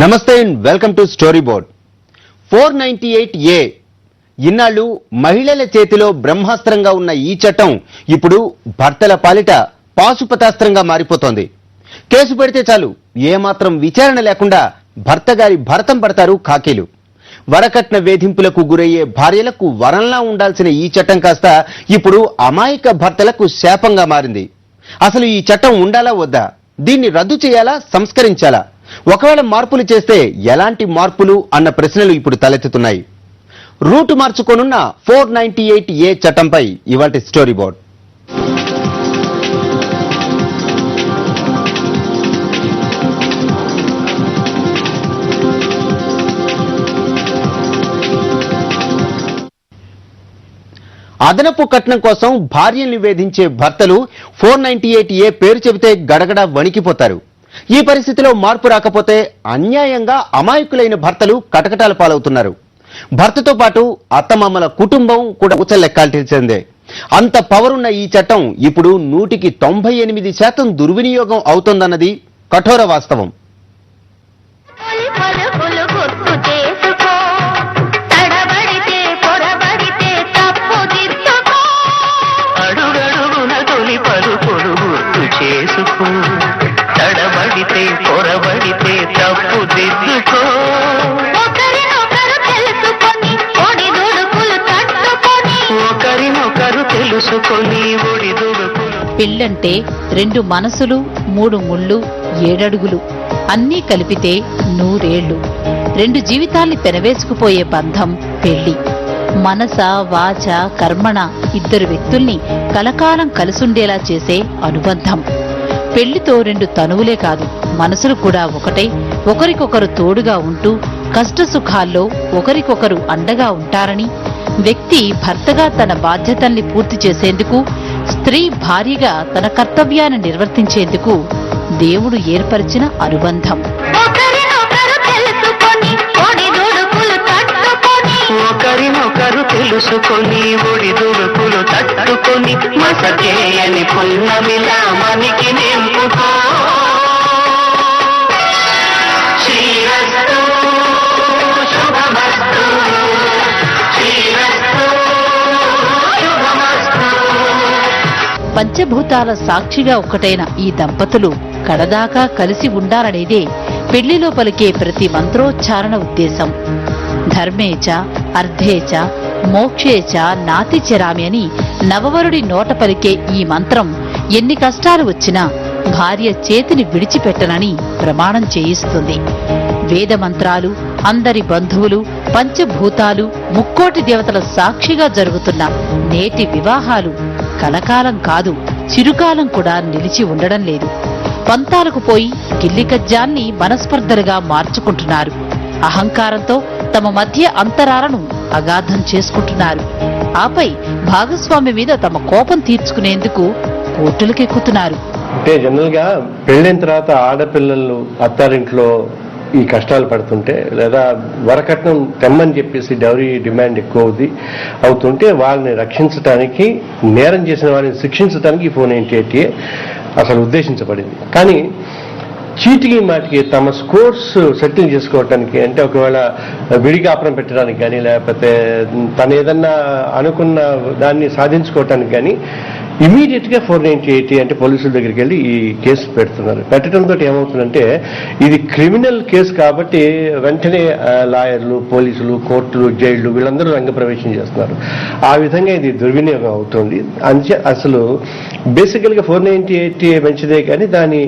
నమస్తే and welcome to story board. 498A ఇన్నాళ్ళు మహిళల చేతిలో బ్రహ్మాస్త్రంగా ఉన్న ఈ చట్టం ఇప్పుడు భర్తల పాలిట పాశుపతాస్త్రంగా మారిపోతోంది. కేసు పెడితే చాలు ఏమాత్రం విచారణ లేకుండా భర్త గారి భరతం పడతారు ఖాకీలు. వరకట్న వేధింపులకు గురయ్యే భార్యలకు వరంలా ఉండాల్సిన ఈ చట్టం కాస్త ఇప్పుడు అమాయక భర్తలకు శాపంగా మారింది. అసలు ఈ చట్టం ఉండాలా వద్దా? దీన్ని రద్దు చేయాలా, సంస్కరించాలా? ఒకవేళ మార్పులు చేస్తే ఎలాంటి మార్పులు అన్న ప్రశ్నలు ఇప్పుడు తలెత్తుతున్నాయి. రూటు మార్చుకోనున్న 498A చట్టంపై ఇవాల్టి స్టోరీ బోర్డ్. అదనపు కట్నం కోసం భార్యల్ని వేధించే భర్తలు 498A పేరు చెబితే గడగడ వణికిపోతారు. ఈ పరిస్థితిలో మార్పు రాకపోతే అన్యాయంగా అమాయకులైన భర్తలు కటకటాల పాలవుతున్నారు. భర్తతో పాటు అత్తమామల కుటుంబం కూడా ఉచలెక్కాల్సిందే. అంత పవరున్న ఈ చట్టం ఇప్పుడు 198% దుర్వినియోగం అవుతోందన్నది కఠోర వాస్తవం. పెళ్ళంటే 2 మనసులు, 3 ముళ్ళు, 7 అడుగులు అన్నీ కలిపితే 100 ఏళ్లు. 2 జీవితాల్ని పెనవేసుకుపోయే బంధం పెళ్లి. మనస, వాచ, కర్మణ 2 వ్యక్తుల్ని కలకాలం కలిసుండేలా చేసే అనుబంధం. పెళ్లితో 2 తనువులే కాదు, మనసులు కూడా ఒకటై ఒకరికొకరు తోడుగా ఉంటూ కష్టసుఖాల్లో ఒకరికొకరు అండగా ఉంటారని, వ్యక్తి భర్తగా తన బాధ్యతల్ని పూర్తి చేసేందుకు, స్త్రీ భార్యగా తన కర్తవ్యాన్ని నిర్వర్తించేందుకు దేవుడు ఏర్పరిచిన అనుబంధం. ఒకరినొకరు తెలుసుకొని ఒడిదుడుకులు తట్టుకొని మసకేయని పున్నమిలా మనకి నింపుకో. శ్రీరస్తు శుభమస్తు, శ్రీరస్తు శుభమస్తు. పంచభూతాల సాక్షిగా ఒకటైన ఈ దంపతులు కడదాకా కలిసి ఉండాలనేదే పెళ్లిలో పలికే ప్రతి మంత్రోచ్చారణ ఉద్దేశం. ధర్మేచ అర్థేచ మోక్షేచ నాతి చెరామి అని నవవరుడి నోట పలికే ఈ మంత్రం ఎన్ని కష్టాలు వచ్చినా భార్య చేతిని విడిచిపెట్టనని ప్రమాణం చేయిస్తుంది. వేద మంత్రాలు, అందరి బంధువులు, పంచభూతాలు, ముక్కోటి దేవతల సాక్షిగా జరుగుతున్న నేటి వివాహాలు కలకాలం కాదు, చిరుకాలం కూడా నిలిచి ఉండడం లేదు. పంతాలకు పోయి గిల్లికజ్జాన్ని మనస్పర్ధలుగా మార్చుకుంటున్నారు. అహంకారంతో తమ మధ్య అంతరాలను అగాధం చేసుకుంటున్నారు. ఆపై భాగస్వామి మీద తమ కోపం తీర్చుకునేందుకు కోర్టులకెక్కుతున్నారు. అంటే జనరల్ గా పెళ్ళైన తర్వాత ఆడపిల్లలు అత్తారింట్లో ఈ కష్టాలు పడుతుంటే, లేదా వరకట్నం తెమ్మని చెప్పేసి డౌరీ డిమాండ్ ఎక్కువ అవుతుంటే వాళ్ళని రక్షించడానికి, నేరం చేసిన వారిని శిక్షించడానికి 498A అసలు ఉద్దేశించబడింది. కానీ చీటికి మాటికి తమ స్కోర్స్ సెటిల్ చేసుకోవటానికి, అంటే ఒకవేళ విడిగాపనం పెట్టడానికి కానీ, లేకపోతే తను ఏదన్నా అనుకున్న దాన్ని సాధించుకోవటానికి కానీ ఇమీడియట్ గా 498A అంటే పోలీసుల దగ్గరికి వెళ్ళి ఈ కేసు పెడుతున్నారు. పెట్టడంతో ఏమవుతుందంటే, ఇది క్రిమినల్ కేసు కాబట్టి వెంటనే లాయర్లు, పోలీసులు, కోర్టులు, జైళ్లు వీళ్ళందరూ రంగప్రవేశం చేస్తున్నారు. ఆ విధంగా ఇది దుర్వినియోగం అవుతుంది. అసలు బేసికల్ గా 498A మంచిదే, కానీ దాని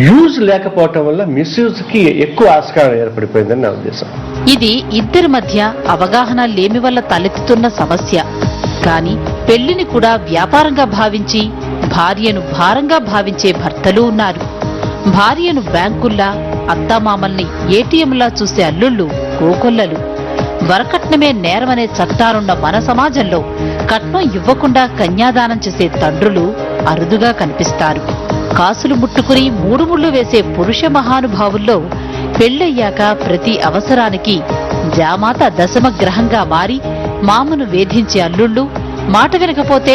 యూజ్ లేకపోవటం వల్ల మిస్యూజ్ కి ఎక్కువ ఆస్కారం ఏర్పడిపోయిందని నా ఉద్దేశం. ఇది ఇద్దరి మధ్య అవగాహన లేమి వల్ల తలెత్తుతున్న సమస్య. కానీ పెళ్లిని కూడా వ్యాపారంగా భావించి భార్యను భారంగా భావించే భర్తలు ఉన్నారు. భార్యను బ్యాంకుల్లా, అత్తామామల్ని ఏటీఎంలా చూసే అల్లుళ్ళు కోకొల్లలు. వరకట్నమే నేరమనే చట్టాలున్న మన సమాజంలో కట్నం ఇవ్వకుండా కన్యాదానం చేసే తండ్రులు అరుదుగా కనిపిస్తారు. కాసులు ముట్టుకుని 3 ముళ్ళు వేసే పురుష మహానుభావుల్లో పెళ్లయ్యాక ప్రతి అవసరానికి జామాత దశమగ్రహంగా మారి మామను వేధించే అల్లుళ్ళు, మాట వినకపోతే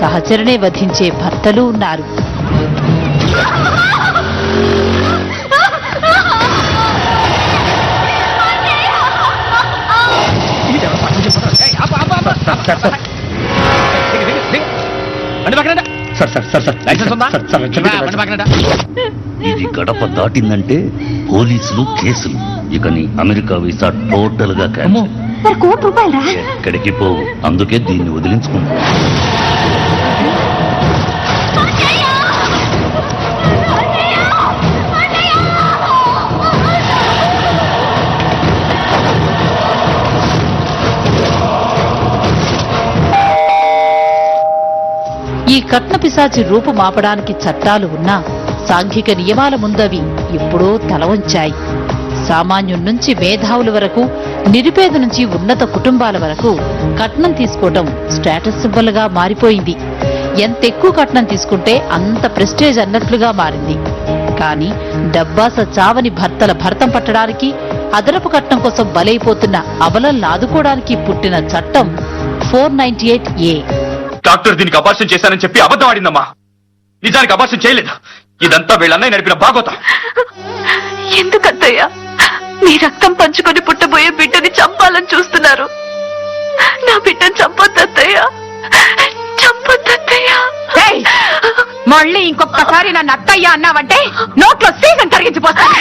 సహచరణే వధించే భర్తలు ఉన్నారు. ఇది గడప దాటిందంటే పోలీసులు కేసులు. ఇక నీ అమెరికా వీసా టోటల్ గా క్యాన్సిల్. ఎక్కడికి పోవు, అందుకే దీన్ని వదిలించుకుంటా. ఈ కట్న పిశాచి రూపు మాపడానికి చట్టాలు ఉన్నా సాంఘిక నియమాల ముందవి ఎప్పుడో తల వంచాయి. సామాన్యుల నుంచి మేధావుల వరకు, నిరుపేద నుంచి ఉన్నత కుటుంబాల వరకు కట్నం తీసుకోవడం స్టేటస్ సింబల్ గా మారిపోయింది. ఎంత ఎక్కువ కట్నం తీసుకుంటే అంత ప్రెస్టేజ్ అన్నట్లుగా మారింది. కానీ డబ్బాస చావని భర్తల భర్తం పట్టడానికి, అదనపు కట్నం కోసం బలైపోతున్న అబలల్ని ఆదుకోవడానికి పుట్టిన చట్టం 498A. డాక్టర్ దీనికి అబార్షన్ చేశానని చెప్పి అబద్ధం ఆడిందమ్మా. నిజానికి అబార్షన్ చేయలేదు. ఇదంతా వీళ్ళన్నయ్య నడిపిన భాగవతం. ఎందుకత్తయ్యా మీ రక్తం పంచుకొని పుట్టబోయే బిడ్డని చంపాలని చూస్తున్నారు? నా బిడ్డని చంపొద్దత్తయ్యా, చంపొద్దత్తయ్యా. మళ్ళీ ఇంకొకసారి నన్ను అత్తయ్య అన్నావంటే నోట్లో సీగం తరిగించిపోతాను.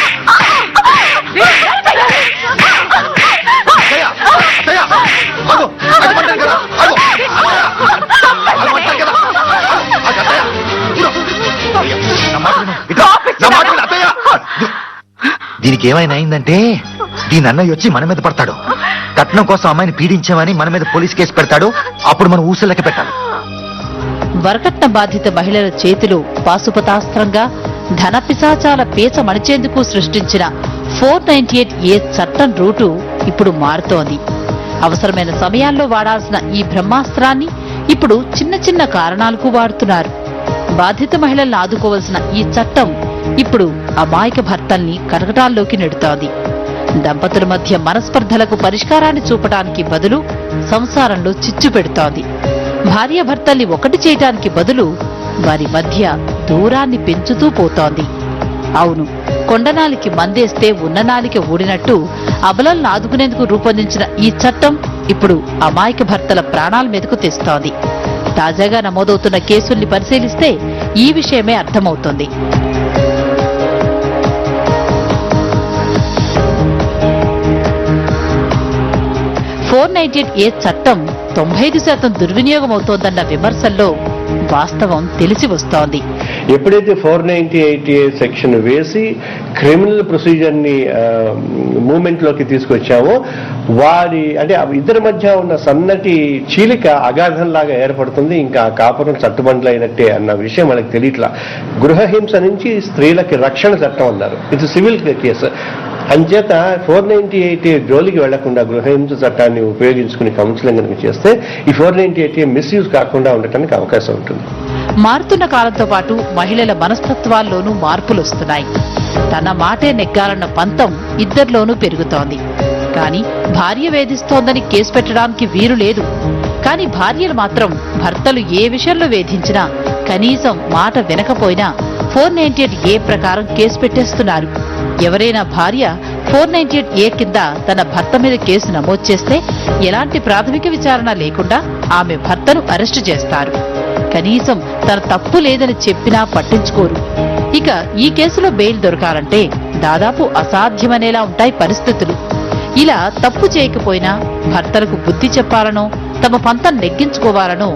దీనికి ఏమైనా అయిందంటే దీని అన్నయ్య వచ్చి మన మీద పడతాడు. కట్నం కోసం అమ్మాయిని పీడించామని మన మీద పోలీస్ కేసు పెడతాడు. అప్పుడు మనం ఊసలెక్క పెట్టాలి. వరకట్న బాధిత మహిళల చేతిలో పాశుపతాస్త్రంగా ధన పిశాచాల పేచ మణిచేందుకు సృష్టించిన 498A చట్టం రూటు ఇప్పుడు మారుతోంది. అవసరమైన సమయాల్లో వాడాల్సిన ఈ బ్రహ్మాస్త్రాన్ని ఇప్పుడు చిన్న చిన్న కారణాలకు వాడుతున్నారు. బాధిత మహిళలను ఆదుకోవలసిన ఈ చట్టం ఇప్పుడు అమాయక భర్తల్ని కటకటాల్లోకి నెడుతోంది. దంపతుల మధ్య మనస్పర్ధలకు పరిష్కారాన్ని చూపడానికి బదులు సంసారంలో చిచ్చు పెడుతోంది. భార్యాభర్తల్ని ఒకటి చేయటానికి బదులు వారి మధ్య దూరాన్ని పెంచుతూ పోతోంది. అవును, కొండనాలికి మందేస్తే ఉన్ననాలికి ఊడినట్టు అబలల్ని ఆదుకునేందుకు రూపొందించిన ఈ చట్టం ఇప్పుడు అమాయక భర్తల ప్రాణాల మీదకు తెస్తోంది. తాజాగా నమోదవుతున్న కేసుల్ని పరిశీలిస్తే ఈ విషయమే అర్థమవుతోంది. ఏ చట్టం 95% దుర్వినియోగం అవుతోందన్న విమర్శల్లో వాస్తవం తెలిసి వస్తోంది. ఎప్పుడైతే 498A సెక్షన్ వేసి క్రిమినల్ ప్రొసీజర్ ని మూవ్మెంట్ లోకి తీసుకొచ్చామో వారి అంటే ఇద్దరి మధ్య ఉన్న సన్నటి చీలిక అగాధంలాగా ఏర్పడుతుంది. ఇంకా కాపురం చట్టుబండ్లైనట్టే అన్న విషయం మనకు తెలియట్లా. గృహహింస నుంచి స్త్రీలకి రక్షణ చట్టం అన్నారు. ఇది సివిల్ కేసు. అంచేత 498A జోలికి వెళ్లకుండా గృహహింస చట్టాన్ని ఉపయోగించుకుని కౌన్సిలింగ్ కనుక చేస్తే ఈ 498A మిస్యూజ్ కాకుండా ఉండటానికి అవకాశం ఉంటుంది. మారుతున్న కాలంతో పాటు మహిళల మనస్తత్వాల్లోనూ మార్పులొస్తున్నాయి. తన మాటే నెగ్గాలన్న పంతం ఇద్దరిలోనూ పెరుగుతోంది. కానీ భార్య వేధిస్తోందని కేసు పెట్టడానికి వీలు లేదు. కానీ భార్యలు మాత్రం భర్తలు ఏ విషయంలో వేధించినా కనీసం మాట వినకపోయినా 498A ప్రకారం కేసు పెట్టేస్తున్నారు. ఎవరైనా భార్య 498A కింద తన భర్త మీద కేసు నమోదు చేస్తే ఎలాంటి ప్రాథమిక విచారణ లేకుండా ఆమె భర్తను అరెస్టు చేస్తారు. కనీసం తన తప్పు లేదని చెప్పినా పట్టించుకోరు. ఇక ఈ కేసులో బెయిల్ దొరకాలంటే దాదాపు అసాధ్యమనేలా ఉంటాయి పరిస్థితులు. ఇలా తప్పు చేయకపోయినా భర్తలకు బుద్ధి చెప్పాలనో తమ పంతం నెగ్గించుకోవాలనో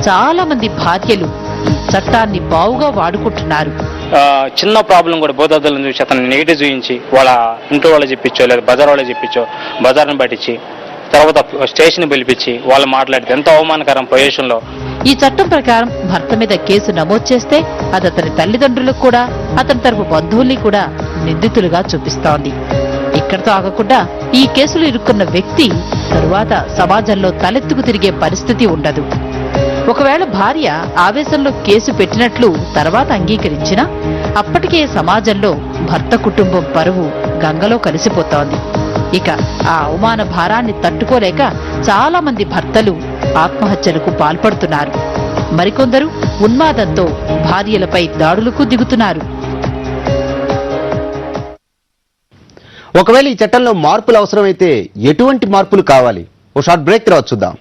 చాలా మంది భార్యలు ఈ చట్టాన్ని బావుగా వాడుకుంటున్నారు. చిన్న ప్రాబ్లం కూడా బోధాదులను చూసి అతను నెగిటివ్ చూపించి వాళ్ళ ఇంట్లో వాళ్ళు చెప్పించో లేదా బజార్ వాళ్ళు చెప్పించో బజార్ని పట్టించి తర్వాత స్టేషన్ పిలిపించి వాళ్ళు మాట్లాడితే ఎంతో అవమానకరం పొజిషన్లో. ఈ చట్టం ప్రకారం భర్త మీద కేసు నమోదు చేస్తే అది అతని తల్లిదండ్రులకు కూడా అతని తరపు బంధువుల్ని కూడా నిందితులుగా చూపిస్తోంది. ఇక్కడితో ఆగకుండా ఈ కేసులు ఇరుక్కున్న వ్యక్తి తరువాత సమాజంలో తలెత్తుకు తిరిగే పరిస్థితి ఉండదు. ఒకవేళ భార్య ఆవేశంలో కేసు పెట్టినట్లు తర్వాత అంగీకరించినా అప్పటికే సమాజంలో భర్త కుటుంబం పరువు గంగలో కలిసిపోతోంది. ఇక ఆ అవమాన భారాన్ని తట్టుకోలేక చాలా మంది భర్తలు ఆత్మహత్యలకు పాల్పడుతున్నారు. మరికొందరు ఉన్మాదంతో భార్యలపై దాడులకు దిగుతున్నారు. ఒకవేళ ఈ చట్టంలో మార్పులు అవసరమైతే ఎటువంటి మార్పులు కావాలి? ఓ షార్ట్ బ్రేక్ తర్వాత చూద్దాం.